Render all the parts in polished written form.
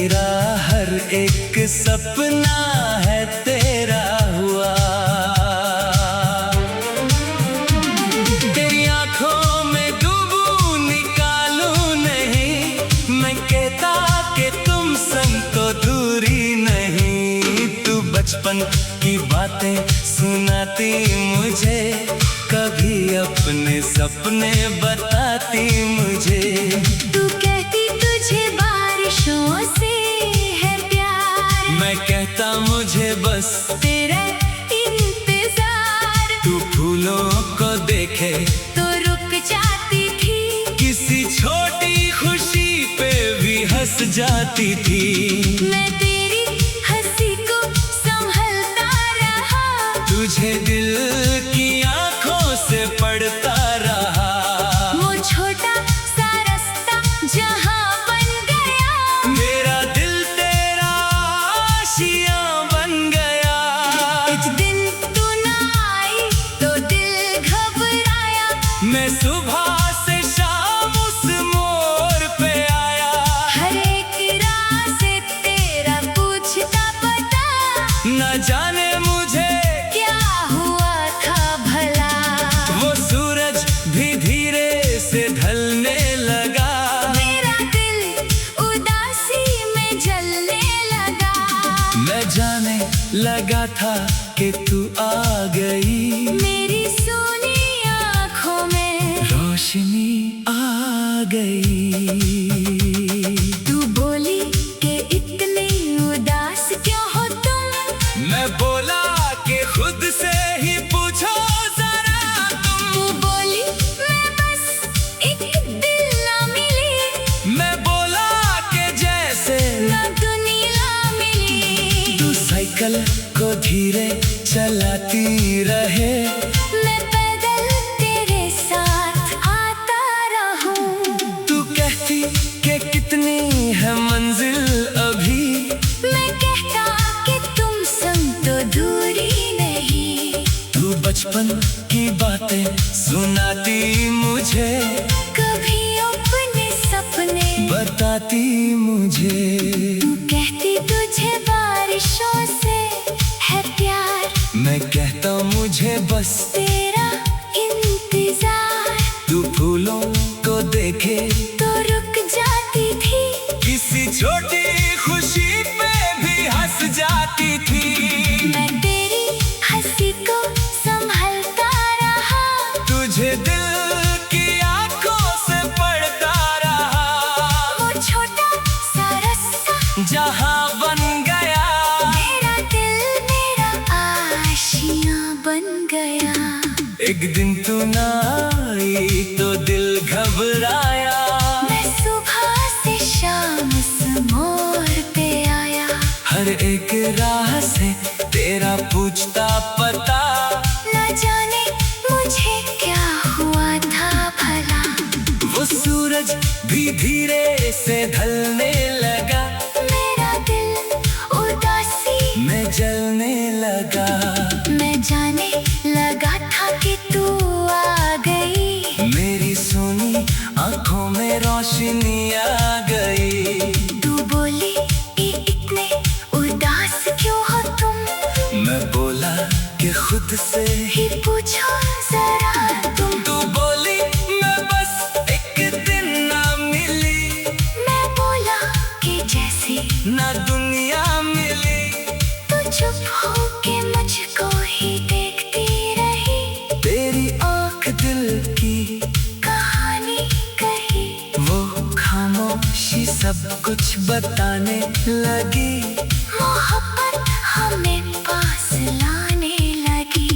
मेरा हर एक सपना है तेरा हुआ। तेरी आंखों में डूबूं निकालूं नहीं, मैं कहता कि तुम संग तो दूरी नहीं। तू बचपन की बातें सुनाती मुझे, कभी अपने सपने बताती मुझे। तू कहती तुझे बारिशों से है प्यार, मैं कहता मुझे बस तेरा इंतजार। तू फूलों को देखे तो रुक जाती थी, किसी छोटी खुशी पे भी हंस जाती थी। मैं तेरी हंसी को संभलता रहा, तुझे दिल की आंखों से पढ़ता रहा। वो छोटा सा रास्ता जहां बन गया, मेरा दिल तेरा आशियां बन गया। एक दिन तू ना आई तो दिल घबराया, मैं सुबह से शाम उस मोड़ पे आया। हर एक राह से तेरा पूछता पता, न जाने मुझे क्या हुआ था भला। वो सूरज भी धीरे से ढलने लगा। मेरा दिल उदासी में जलने लगा, मैं जाने लगा था कि तू आ गई, मेरी सोनी आँखों में रोशनी आ गई। तू बोली कि इतने उदास क्यों हो तुम। मैं बोला कि खुद से ही पूछो जरा तुम। तू बोली मैं बस एक दिल ना मिली, मैं बोला कि जैसे ना दुनिया मिली। तू साइकिल को धीरे चलाती रहे, मैं पैदल तेरे साथ आता रहूं। तू कहती कि कितनी है मंजिल अभी, मैं कहता कि तुम संग तो दूरी नहीं। तू बचपन की बातें सुनाती मुझे, कभी अपने सपने बताती मुझे। तू कहती तुझे बारिशों से है प्यार, मैं कहता मुझे बस तेरा इंतजार। तू फूलों को देखे तो रुक जाती थी, किसी छोटी खुशी पे भी हंस जाती थी। मैं तेरी हंसी को संभलता रहा, तुझे दिल की आंखों से पढ़ता रहा। वो छोटा सा रास्ता जहां बन गया, मेरा दिल मेरा आशियां बन गया। एक दिन तू ना आई तो दिल घबराया। मैं सुबह से शाम उस मोड़ पे आया, हर एक राह से तेरा पूछता पता, न जाने मुझे क्या हुआ था भला। वो सूरज भी धीरे से ढलने लगा। मेरा दिल उदासी मैं जलने लगा। मैं जाने लगा था कि तू आ गई, मेरी सोनी आंखों में रोशनी आ गई। तू बोली कि इतने उदास क्यों हो तुम। मैं बोला कि खुद से ही पूछो जरा तुम। तू बोली मैं बस एक दिन ना मिली, मैं बोला कि जैसे ना दुनिया मिली। तू चुप हो के मुझको ही देखती रही, तेरी आंख दिल की कहानी कही। वो खामोशी सब कुछ बताने लगी। मोहब्बत हमें पास लाने लगी।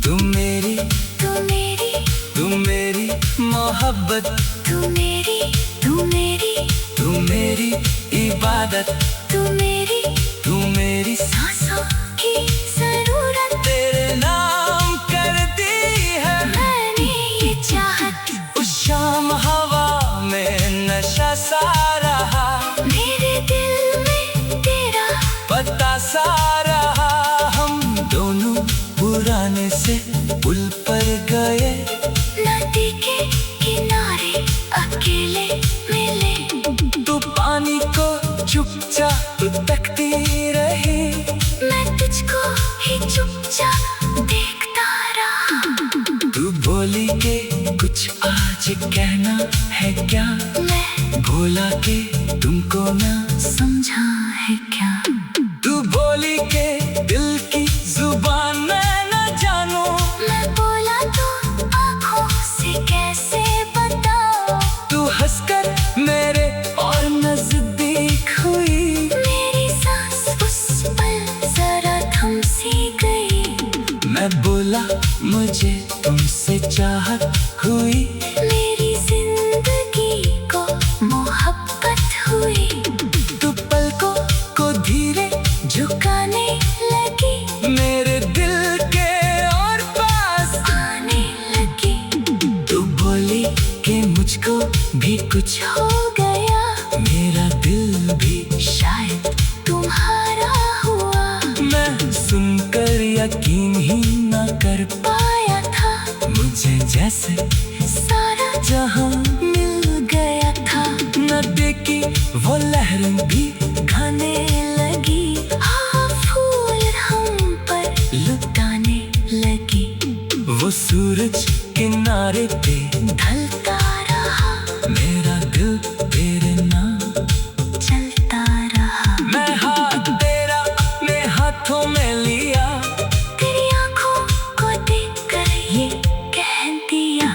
तू मेरी तू मेरी तू मेरी मोहब्बत, तू मेरी तू मेरी तू मेरी इबादत, तू मेरी सांसों की जरूरत। तेरे नाम कर दी है मैंने ये चाहत, उस शाम हवा में नशा सा रहा। मेरे दिल में तेरा पता सा रहा। हम दोनों पुराने से पुल पर गए, नदी के किनारे अकेले मिले। तू पानी को चुपचाप तकती रही। मैं तुझको ही चुपचाप देखता रहा। तू बोली के कुछ आज कहना है क्या? मैं बोला के तुमको ना समझा है क्या? तू बोली के दिल की जुबान मैं न जानू। मैं बोला तो आँखों से कैसे बताओ। तू हंसकर मेरे और नजदीक हुई। मेरी सांस उस पल जरा थम सी गई। मैं बोला मुझे तुमसे चाहत हुई। मेरी जिंदगी को मोहब्बत हुई। तू पलकों को धीरे झुकाने लगी। मेरे दिल के और पास आने लगी। तू बोली कि मुझको भी कुछ हो गया। मेरा दिल भी शायद तुम्हारा हुआ। मैं सुनकर यकीन ही न कर पाया था मुझे जैसे सारा जहां मिल गया था। नदी की वो लहरें भी खाने लगी। हाँ, फूल हम पर लुटाने लगी। वो सूरज किनारे पे ढलता रहा। मेरा दिल तेरे नाम चलता रहा। मैं हाथ तेरा अपने हाथों में लिया। तेरी आँखों को देखकर ये कह दिया।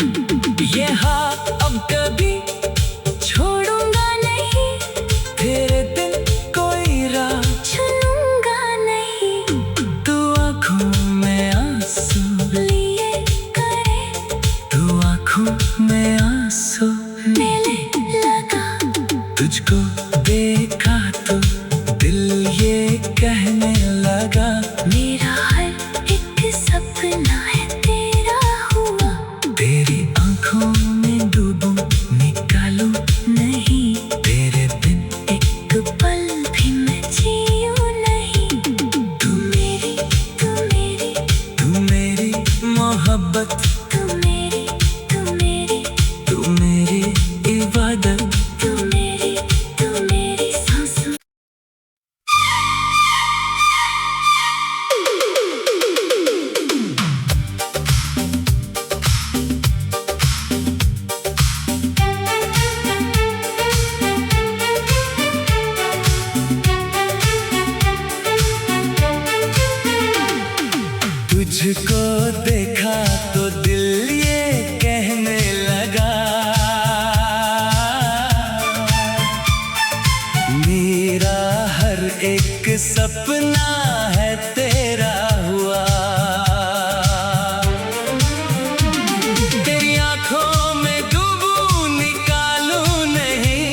ये हाथ अब कभी छोड़ूंगा नहीं। तेरे दिन कोई राह। छूऊंगा नहीं। तू आँखों में आंसू लिए करे तू आँखों में आंसू मेले लगा। तुझको देखा तो दिल ये कहने लगा। मेरा हर एक सपना है तेरा हुआ। तेरी आँखों में डूबूं निकालूं नहीं, तेरे बिन एक पल भी मैं जीऊं नहीं। तू मेरी, तू मेरी, तू मेरी मोहब्बत तू मेरी, तू मेरी, तू मेरी इबादत। तू मेरी सांसों। तुझको देखा तो दिल ये कहने लगा। मेरा हर एक सपना है तेरा हुआ। तेरी आँखों में डूबूं निकालूं नहीं।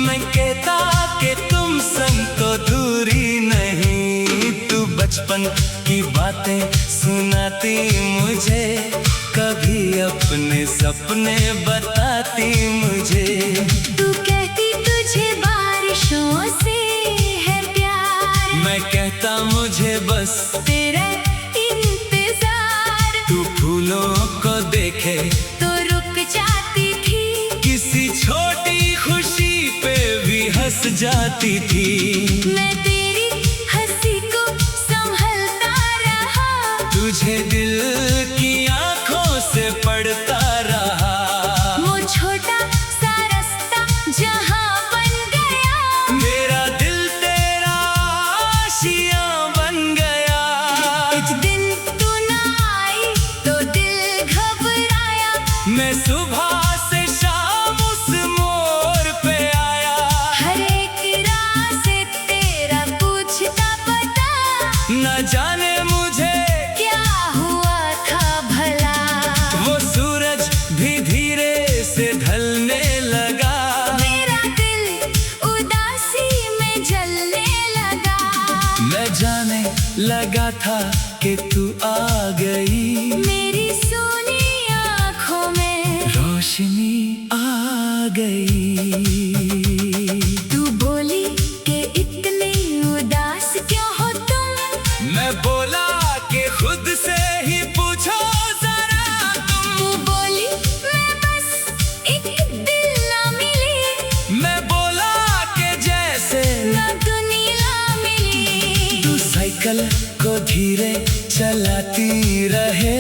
मैं कहता कि तुम संग तो दूरी नहीं। तू बचपन की बातें सुनाती मुझे। कभी अपने सपने बताती मुझे। तू कहती तुझे बारिशों से है प्यार। मैं कहता मुझे बस तेरा इंतजार। तू फूलों को देखे तो रुक जाती थी। किसी छोटी खुशी पे भी हंस जाती थी। मैं तेरी हंसी को संभलता रहा। तुझे दिल की आंखों से पढ़ता रहा। वो छोटा सा रास्ता जहाँ बन गया। मेरा दिल तेरा आशिया बन गया। एक दिन तू ना आई तो दिल घबराया। मैं सुबह से शाम उस मोड़ पे आया। हर एक राह से तेरा पूछता पता। न जाने मुझे क्या हुआ था भला। वो सूरज भी धीरे से ढलने लगा। मेरा दिल उदासी में जलने लगा। मैं जाने लगा था कि तू आ गई। मेरी सोनी आँखों में रोशनी आ गई। तू बोली कि इतने उदास क्यों हो तुम। मैं बोला कि खुद से ही पूछो जरा तुम। तू बोली मैं बस एक दिल ना मिली। मैं बोला कि जैसे न साइकिल को धीरे चलाती रहे,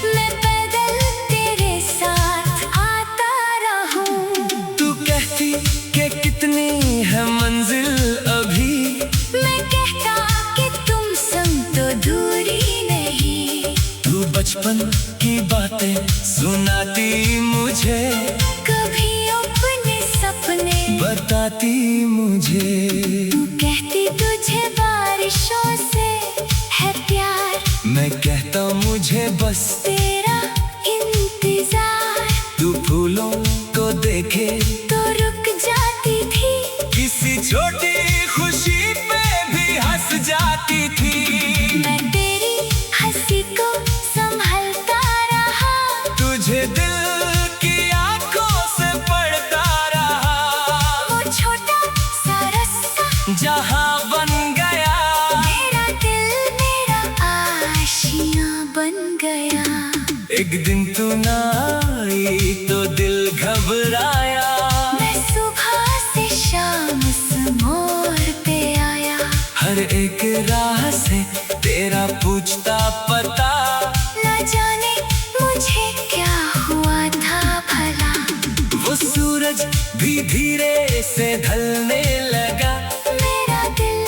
मैं पैदल तेरे साथ आता रहूं। तू कहती कि कितनी है मंजिल अभी, मैं कहता कि तुम संग तो दूरी नहीं। तू बचपन की बातें सुनाती मुझे, कभी अपने सपने बताती मुझे। तू कहती तुझे बारिशों से है प्यार, मैं कहता मुझे बस तेरा इंतजार। तू फूलों को देखे तो रुक जाती थी, किसी छोटी खुशी पे भी हंस जाती थी। मैं तेरी हंसी को संभलता रहा, तुझे दिल की आंखों से पढ़ता रहा। वो छोटा सा रास्ता जहां बन गया मेरा दिल, मेरा आशियां बन गया। एक दिन तू ना आई तो दिल घबराया, मैं सुबह से शाम इस मोड़ पे आया। हर एक राह से तेरा पूछता पता, न जाने मुझे क्या हुआ था भला। वो सूरज भी धीरे से ढलने लगा, मेरा दिल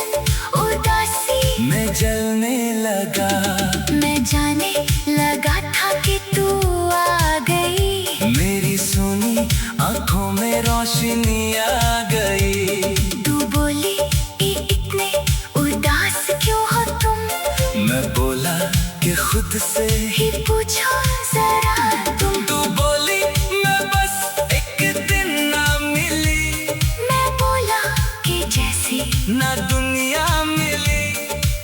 उदासी मैं जलने लगा। मैं जाने लगा था कि तू आ गई, मेरी सोनी आंखों में रोशनी आ गई। तू बोली कि इतने उदास क्यों हो तुम, मैं बोला कि खुद से ही पूछो जरा तुम। तू बोली मैं बस एक दिन ना मिली, मैं बोला कि जैसे ना दुनिया मिली।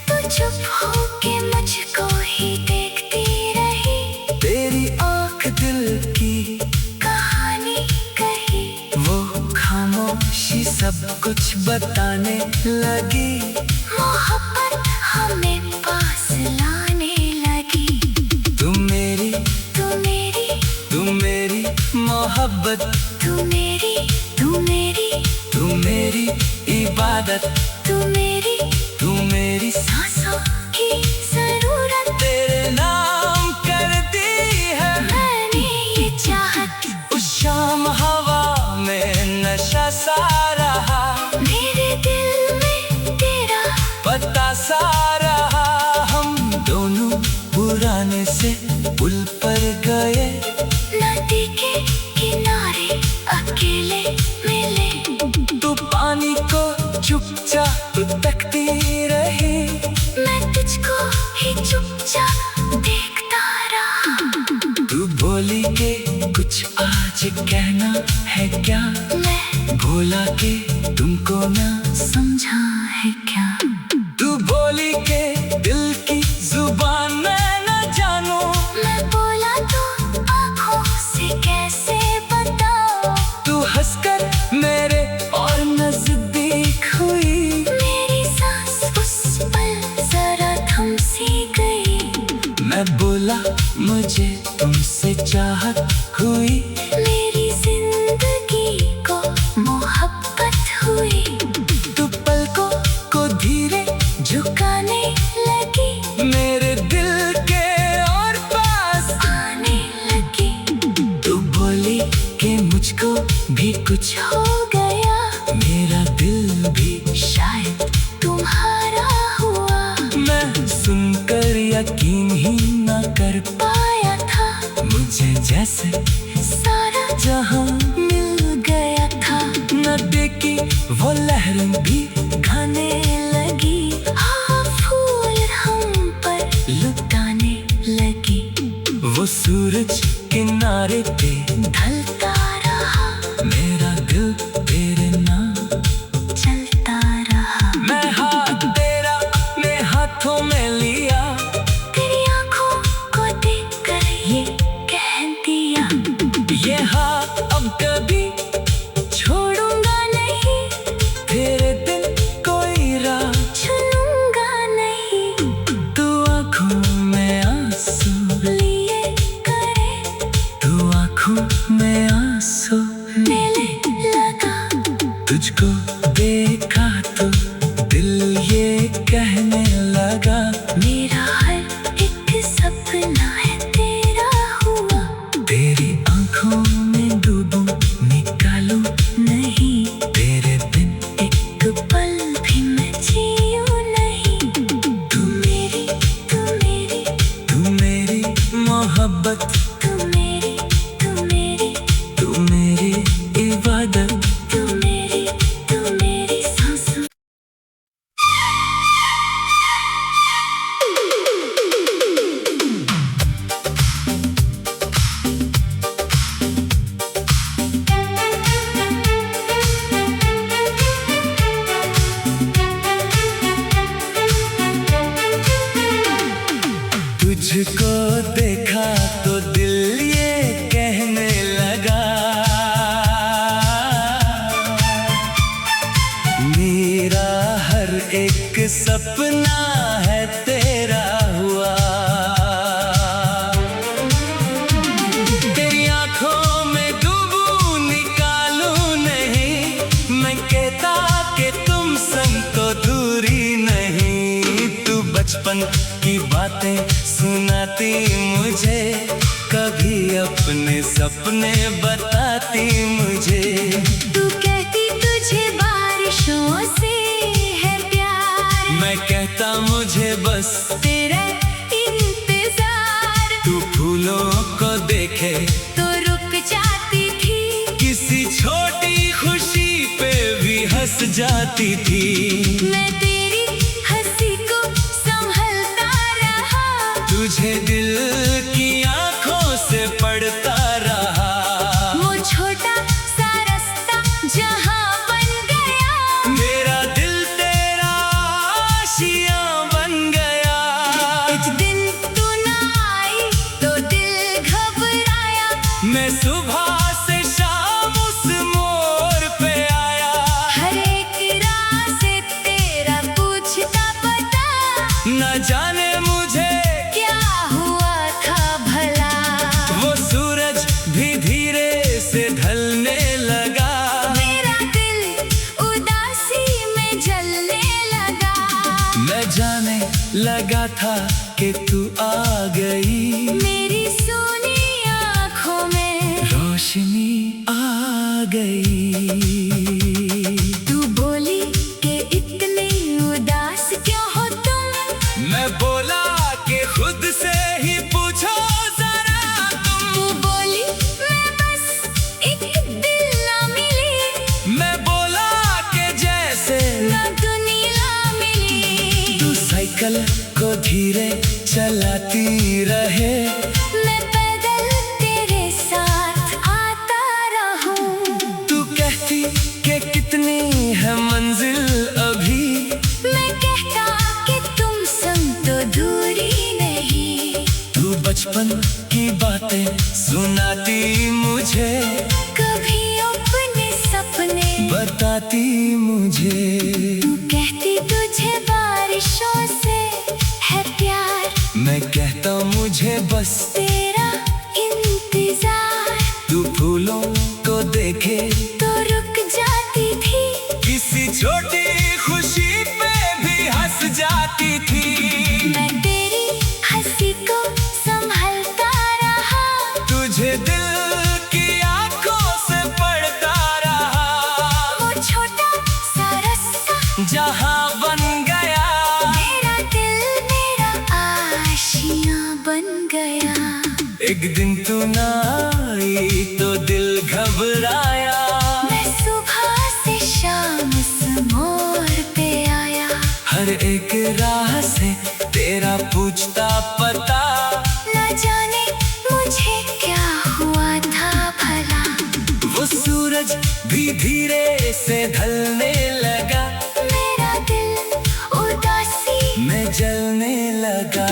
तू चुप हो के मुझको ही देखती रही, तेरी आंख दिल की कहानी कही। वो खामोशी सब कुछ बताने लगी, मोहब्बत हमें पास लाने लगी। तू मेरी तू मेरी तू मेरी मोहब्बत, तू मेरी तू मेरी तू मेरी इबादत, तू मेरी सांसों की जरूरत। तेरे नाम कर दी है मैंने ये चाहत, उस शाम हवा में नशा सा रहा, मेरे दिल में तेरा पता सा रहा। हम दोनों पुराने से पुल पर गए, नदी के किनारे अकेले मिले। तू पानी को चुपचाप तकती रही, मैं तुझको ही चुपचाप देखता रहा। तू बोली के कुछ आज कहना है क्या, मैं बोला के तुमको ना। समझा है क्या, तू बोली के दिल की जुबान मैं न जानू, मैं बोला तो आँखों से कैसे बताओ। तू हंसकर मेरे और नजदीक हुई, मेरी सांस उस पल जरा थम सी गई। मैं बोला मुझे तुमसे चाहत हुई, मेरी जिंदगी को मोहब्बत हुई। तू पलकों को धीरे झुकाने लगी, मेरे दिल के और पास आने लगी। तू बोली कि मुझको भी कुछ हो गया, मेरा दिल भी शायद तुम्हारा हुआ। मैं सुनकर यकीन ही ना कर पाया था मुझे जैसे सारा जहां मिल गया था। नदी की वो लहरें भी खाने लगी, हाँ फूल हम पर लुटाने लगी। वो सूरज किनारे पे ढलता रहा, मेरा दिल तेरे नाम चलता रहा। मैं हाथ तेरा अपने हाथों में लिया, तेरी आँखों को देखकर ये कह दिया, ये हाथ अब कभी छोड़ूंगा नहीं, तेरे दिल कोई राह। छूऊंगा नहीं। तू आँखों में आंसू लिए करे तू आँखों में आंसू मेले लगा, तुझको देखा तो दिल ये कहने लगा, देखा तो दिल ये कहने लगा, मेरा हर एक सपना है तेरा हुआ। तेरी आंखों में डूबूं निकालूं नहीं, मैं कहता कि तुम संग तो दूरी नहीं। तू बचपन की बातें सुनाती मुझे, कभी अपने सपने बताती मुझे। तू कहती तुझे बारिशों से है प्यार, मैं कहता मुझे बस तेरा इंतजार। तू फूलों को देखे तो रुक जाती थी, किसी छोटी खुशी पे भी हंस जाती थी। मैं तेरी हंसी को संभलता रहा, तुझे दिल की आंखों से पढ़ता रहा। वो छोटा सा रास्ता जहां बन गया, मेरा दिल तेरा आशियां बन गया। एक दिन तू ना आई तो दिल घबराया, मैं सुबह से शाम उस मोड़ पे आया। हर एक राह से तेरा पूछता पता, न जाने मुझे क्या हुआ था भला। वो सूरज भी धीरे से ढलने लगा, मेरा दिल उदासी में जलने लगा, मैं जाने लगा था कि तू आ गई। मेरी सोनी आँखों में रोशनी आ गई। तू बोली कि इतने उदास क्यों हो तुम। मैं बोला कि खुद से ही पूछो जरा तुम। तू बोली मैं बस एक दिल ना मिली, मैं बोला कि जैसे ना दुनिया मिली। तू साइकिल को धीरे चलाती रहे, मैं पैदल तेरे साथ आता रहूं। तू कहती कि कितनी है मंजिल अभी, मैं कहता कि तुम संग तो दूरी नहीं। तू बचपन की बातें सुनाती मुझे, कभी अपने सपने बताती मुझे। तू कहती तुझे बारिशों से है प्यार, मैं कहता मुझे बस तेरा इंतजार। तू फूलों को देखे तो रुक जाती थी, किसी छोटी खुशी पे भी हंस जाती थी। मैं तेरी हंसी को संभलता रहा, तुझे दिल की आंखों से पढ़ता रहा। वो छोटा सा रास्ता जहां बन गया, मेरा दिल मेरा आशियां बन गया। एक दिन तू ना आई तो दिल घबराया। मैं सुबह से शाम उस मोड़ पे आया, हर एक राह से तेरा पूछता पता, न जाने मुझे क्या हुआ था भला। वो सूरज भी धीरे से ढलने लगा, मेरा दिल उदासी मैं जलने लगा।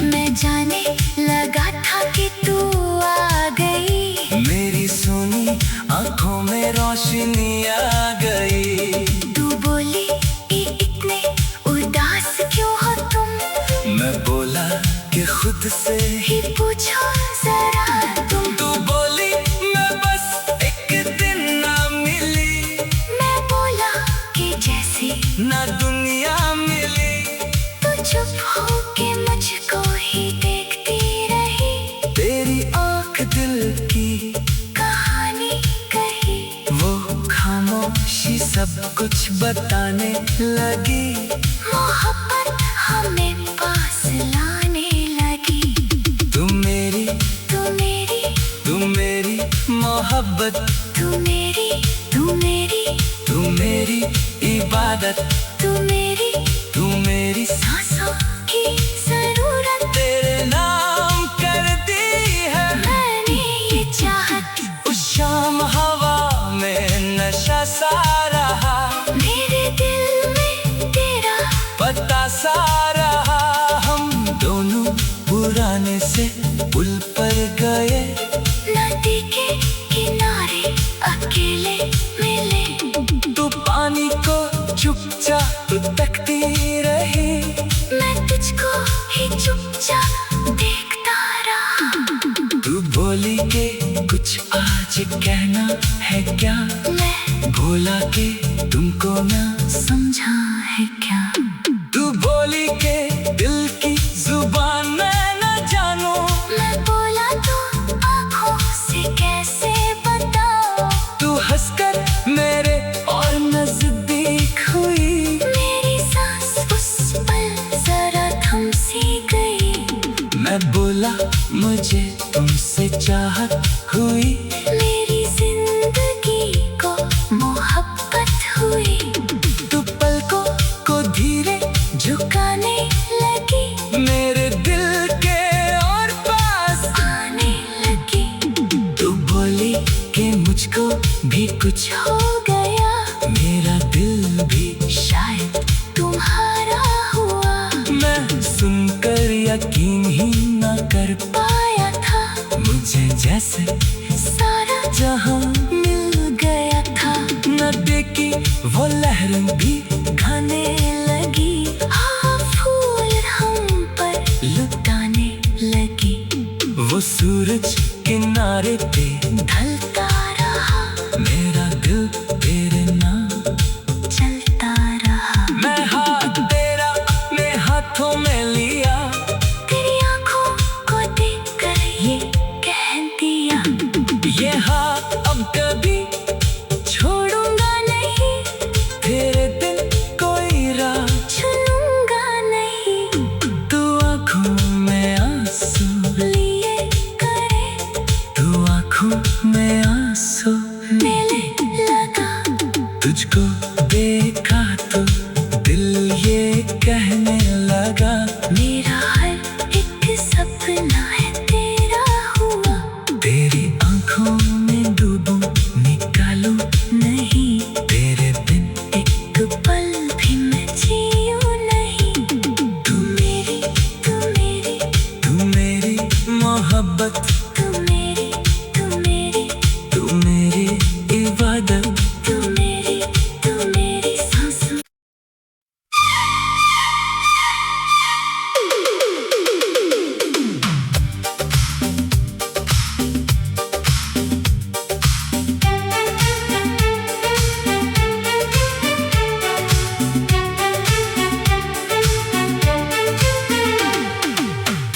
मैं जाने लगा था कि तू आ गई, मेरी सोनी आंखों में रोशनी आ गई। तू बोली कि इतने उदास क्यों हो तुम। मैं बोला कि खुद से ही पूछो जरा तुम। तू बोली मैं बस एक दिन ना मिली, मैं बोला कि जैसे ना दुनिया मिली। तू चुप हो के मुझको ही देखती रही, तेरी आंख दिल की कहानी कही। वो खामोशी सब कुछ बताने लगी, मोहब्बत हमें पास लाने लगी। तू मेरी तू मेरी तू मेरी मोहब्बत, तू मेरी तू मेरी तू मेरी इबादत, तू मेरी सांसों की जरूरत। तेरे नाम कर दी है मैंने ये चाहत, उस शाम हवा में नशा सा रहा, मेरे दिल में तेरा पता सा रहा। हम दोनों पुराने से चुपचाप देखता रहा। तू बोली के कुछ आज कहना है क्या? मैं बोला के तुमको ना समझा है क्या? तू बोली के दिल की जुबान मैं न जानू। मैं बोला तो आँखों से कैसे बताओ? तू हंसकर मेरे और नजदीक हुई। मेरी सांस उस पल जरा थम सी गई। मैं बोला मुझे तुमसे चाहत हुई। मेरी जिंदगी को मोहब्बत हुई। तू पलकों को धीरे झुकाने लगी, मेरे दिल के और पास आने लगी। तू बोली कि मुझको भी कुछ हो गया, मेरा दिल भी शायद तुम्हारा हुआ। मैं सुनकर यकीन ही न कर पाया था मुझे जैसे सारा जहां मिल गया था। नदी की वो लहरें भी खाने लगी, हाँ फूल हम पर लुटाने लगी। वो सूरज किनारे पे ढलता रहा, मेरा दिल तेरे नाम चलता रहा। मैं हाथ तेरा अपने हाथों में लिया। तेरी आँखों को देखकर ये कह दिया, ये हाथ अब कभी छोड़ूंगा नहीं, तेरे दिल कोई राह। छूऊंगा नहीं। तू आँखों में आंसू लिए करे तू आँखों में आंसू मेले लगा। तुझको देखा तो दिल ये कहने लगा। मेरा हर एक सपना है तेरा हुआ। तेरी आँखों में डूबूं निकालूं नहीं, तेरे बिन एक पल भी मैं जीऊं नहीं। तू मेरी, तू मेरी, तू मेरी मोहब्बत, तू मेरी, तू मेरी, तू मेरी इबादत। तू मेरी सांसों।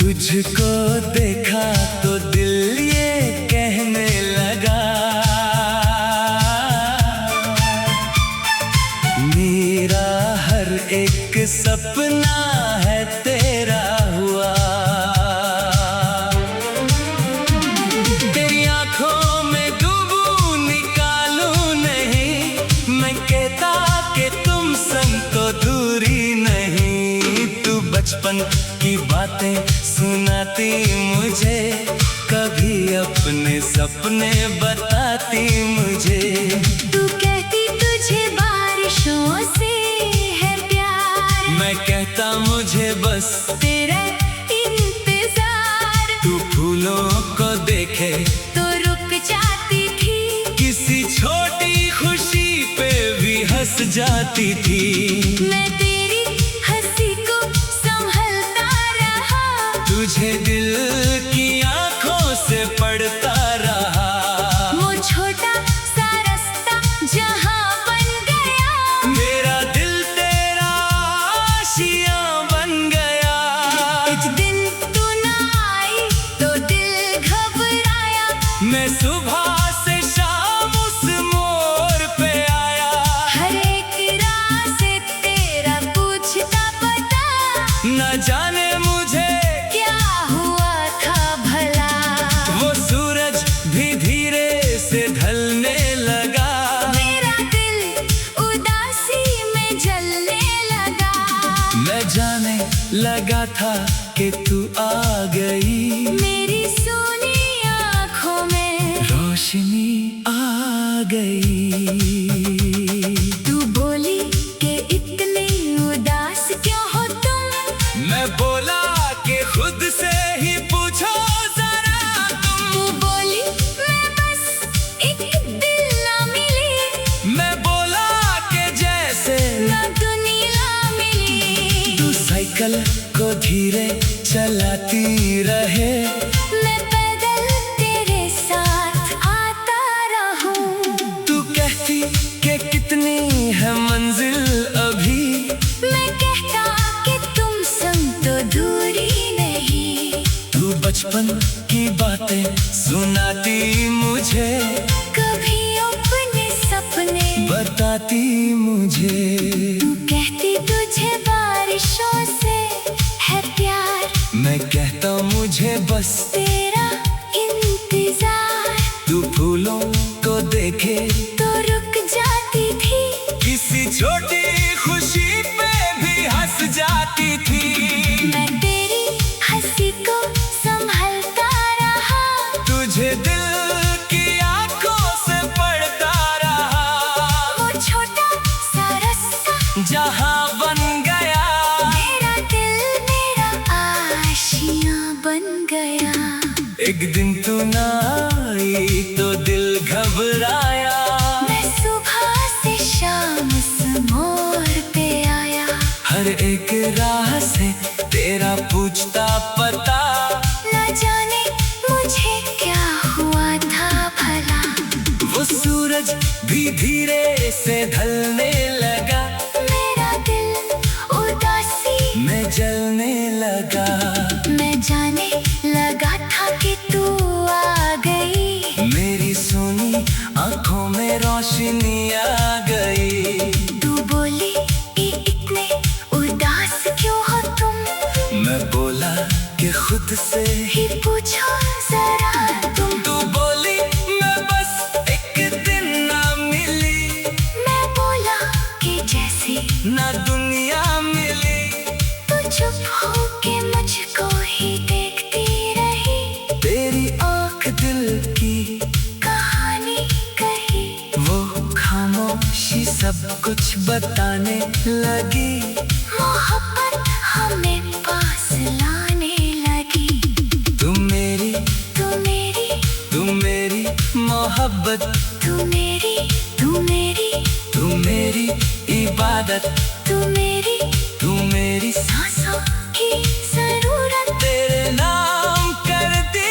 तुझको देखा तो दिल ये कहने लगा। मेरा हर एक सपना है तेरा हुआ। तेरी आँखों में डूबूं निकालूं नहीं, मैं कहता कि तुम संग तो दूरी नहीं। तू बचपन की बातें सुनाती मुझे, कभी अपने सपने बताती मुझे। तू कहती तुझे बारिशों से है प्यार, मैं कहता मुझे बस तेरा इंतजार। तू फूलों को देखे तो रुक जाती थी, किसी छोटी खुशी पे भी हंस जाती थी। मैं तेरी हंसी को संभलता रहा। तुझे दिल की आंखों से पढ़ता रहा। वो छोटा सा रास्ता जहाँ बन गया, मेरा दिल तेरा आशियाँ बन गया। एक दिन तू ना आई तो दिल घबराया। मैं सुबह से शाम उस मोड़ पे आया। हर एक राह से तेरा पूछता पता, न जाने मुझे क्या हुआ था भला। वो सूरज भी धीरे से ढलने लगा। मेरा दिल उदासी में जलने लगा। मैं जाने लगा था कि तू आ गई। मेरी सोनी आँखों में रोशनी आ गई। तू बोली कि इतने उदास क्यों हो तुम। मैं बोला कि खुद से ही पूछो जरा तुम। तू बोली मैं बस एक दिल ना मिली, मैं बोला कि जैसे ना दुनिया मिली। तू साइकिल को धीरे चलाती रहे, मैं पैदल तेरे साथ आता रहूं। तू कहती कि कितनी है मंजिल अभी, मैं कहता कि तुम संग तो दूरी नहीं। तू बचपन की बातें सुनाती मुझे, कभी अपने सपने बताती मुझे। तू कहती तुझे बारिशों से है प्यार, मैं कहता मुझे बस तेरा इंतजार। तू फूलों को देखे तो रुक जाती थी, किसी छोटी खुशी पे भी हंस जाती थी। मैं तेरी हंसी को संभलता रहा, तुझे दिल की आंखों से पढ़ता रहा। वो छोटा सा रास्ता जहां बन गया मेरा दिल, मेरा आशियां बन गया। एक दिन तू ना आई तो दिल घबराया, मैं सुबह से शाम इस मोड़ पे आया। हर एक राह से तेरा पूछता पता, न जाने मुझे क्या हुआ था भला। वो सूरज भी धीरे से ढलने लगा, मेरा दिल उदासी मैं जलने लगा। मैं जाने लगा था कि तू आ गई, मेरी सोनी आंखों में रोशनी आ गई। तू बोली कि इतने उदास क्यों हो तुम, मैं बोला कि खुद से ही पूछो जरा तुम। तू बोली मैं बस एक दिन ना मिली, मैं बोला कि जैसी ना दुनिया मिली। तू चुप हो के मुझको ही देखती रही, तेरी आंख दिल की कहानी कही। वो खामोशी सब कुछ बताने लगी, मोहब्बत हमें पास लाने लगी। तू मेरी तू मेरी तू मेरी मोहब्बत, तू मेरी तू मेरी तू मेरी इबादत, तू मेरी तू मेरी सांसों की जरूरत। तेरे नाम कर दी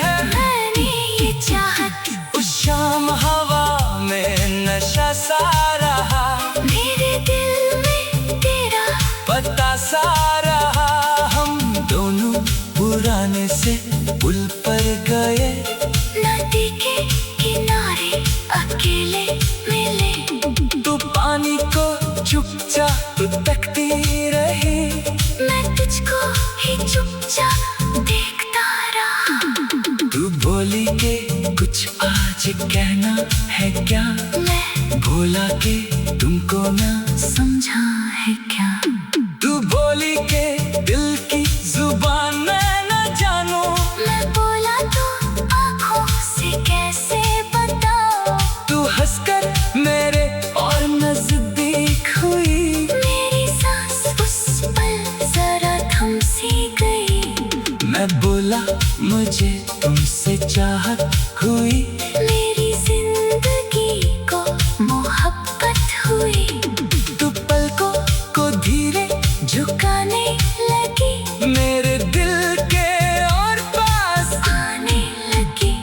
है मैंने ये चाहत, उस शाम हवा में नशा सा रहा, मेरे दिल में तेरा पता सा रहा। हम दोनों पुराने से पुल पर गए, नदी के किनारे अकेले मिले। तू पानी को चुपचाप तकती रही, मैं तुझको ही चुपचाप देखता रहा। तू बोली के कुछ आज कहना है क्या, मैं बोला के तुमको ना। समझा है क्या, तू बोली के दिल की जुबान मैं न जानू, मैं बोला तो आँखों से कैसे बताओ। तू हंसकर मेरे और नजदीक हुई, मेरी सांस उस पल जरा थम सी गई। मैं बोला मुझे तुमसे चाहत हुई, मेरी जिंदगी को मोहब्बत हुई। तू पलकों को धीरे झुकाने लगी, मेरे दिल के और पास आने लगी।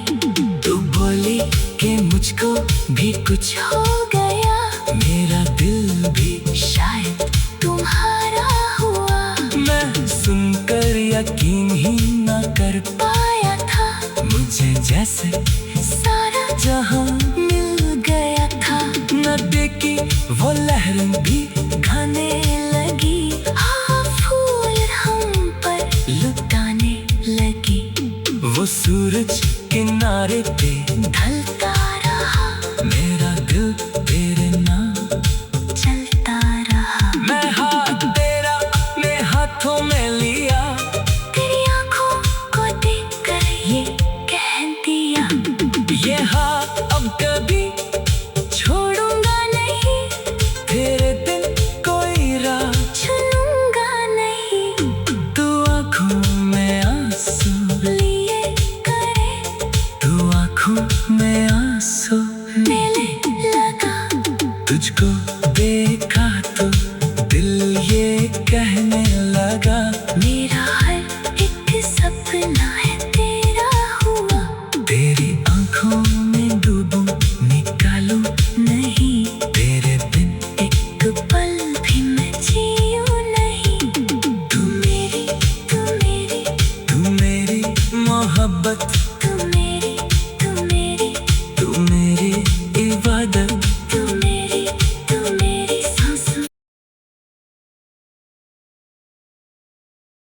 तू बोली कि मुझको भी कुछ हो गया, मेरा दिल भी शायद तुम्हारा हुआ। मैं सुनकर यकीन ही ना कर पाया था मुझे जैसे सारा जहां मिल गया था। नदी की वो लहरें भी खाने लगी, हाँ फूल हम पर लुटाने लगी। वो सूरज किनारे पे ढलता रहा, मेरा दिल तेरे नाम चलता रहा। मैं हाथ तेरा अपने हाथों में लिया, तेरी आँखों को देखकर ये कह दिया, ये हाथ अब कभी छोड़ूंगा नहीं, तेरे दिन कोई राह। छूऊंगा नहीं। तू आँखों में आंसू लिए करे तू आँखों में आंसू मेले लगा, तुझको देखा तो दिल ये कहने मोहब्बत